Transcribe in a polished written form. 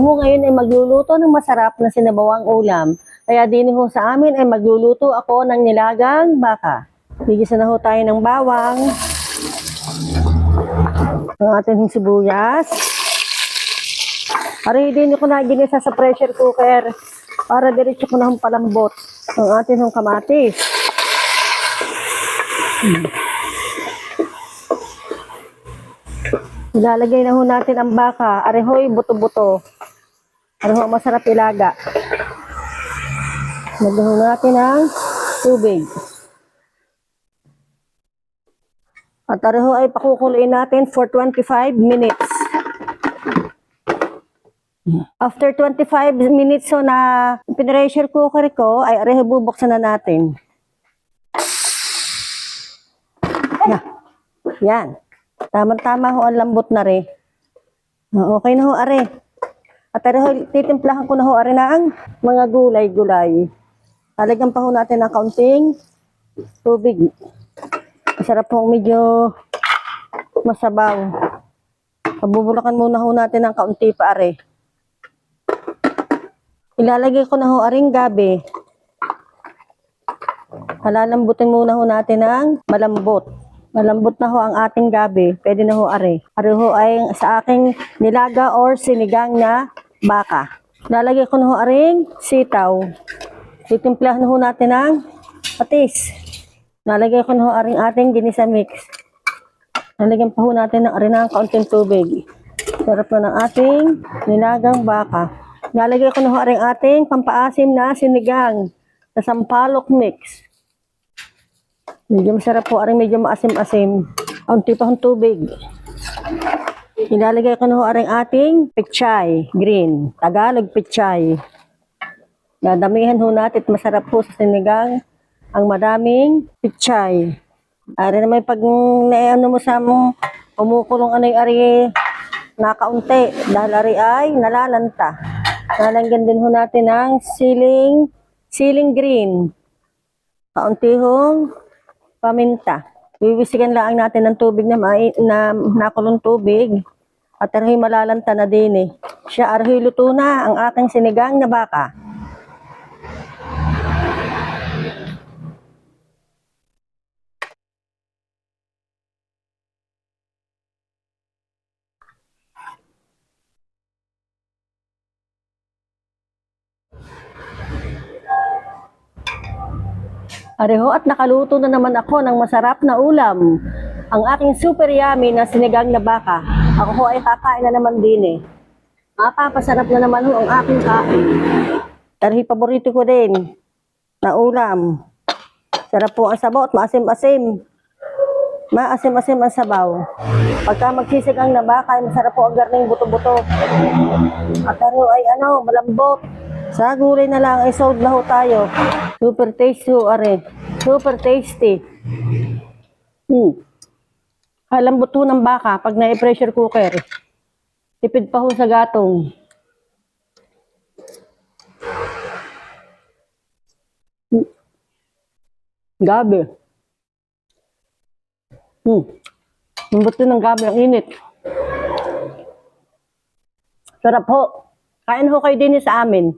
ho ngayon ay magluluto ng masarap na sinabawang ulam. Kaya din ho sa amin ay magluluto ako ng nilagang baka. Bigisa na ho tayo ng bawang. Ang ating sibuyas. Aray din ko na ginisa sa pressure cooker para diretso ko na hong palambot. Ang ating hong kamatis. Ilalagay na ho natin ang baka. Arehoy, buto-buto. Areho, masarap ilaga. Lagyan ho natin ang tubig. At areho ay pakukuluin natin for 25 minutes. After 25 minutes so na pinressure cooker ko, ay areho bubuksan na natin. Yan. Tama-tama ho ang lambot na rin. Okay na ho, are. At are, titimplahan ko na ho, are na ang mga gulay-gulay. Talagyan pa ho natin ng kaunting tubig. Masarap ho, medyo masabaw. Pabubulakan muna ho natin ng kaunti pa, are. Ilalagay ko na ho, aring gabi. Halalambutin muna ho natin ng malambot. Malambot na ho ang ating gabi. Pwede na ho, are. Are ho ay sa aking nilaga or sinigang na baka. Lalagay ko na ho aring sitaw. Titimplahan ho natin ng patis. Lalagay ko na ho aring ating ginisa mix. Lalagyan pa ho natin ng are ng kaunting tubig. Sarap na ng ating nilagang baka. Lalagay ko na ho aring ating pampaasim na sinigang na sampalok mix. Medyo masarap po, aring medyo maasim-asim. Kaunti pa hong tubig. Ilalagay ko na ho aring ating pechay, green. Tagalog pechay. Dadamihan ho natin, masarap po sa sinigang ang madaming pechay. Ari naman pag naano mo sa mong umukulong ano'y ari nakaunti. Dahil ari ay nalalanta. Nalagyan din ho natin ng siling green. Kaunti hong paminta. Wiwisigan lang natin ng tubig na nakulong tubig. At arhoy malalanta na din eh. Siya arhoy luto na ang aking sinigang na baka. Areho at nakaluto na naman ako ng masarap na ulam. Ang aking super yummy na sinigang na baka. Ako ho ay kakain na naman din eh. Mapapasarap na naman ho ang aking kain. Dahil paborito ko din na ulam. Sarap po ang sabaw at maasim-asim. Maasim-asim ang sabaw. Pagka magsisigang na baka ay masarap po ang garning buto-buto. At areho ay malambot. Sa gulay na lang ay sold na ho tayo. Super tasty ho, are. Super tasty. Lambot ho ng baka pag na-pressure cooker. Tipid pa ho sa gatong. Gabi. Lambot ho ng gabi, ang init. Sarap ho. Kain ho kayo din sa amin.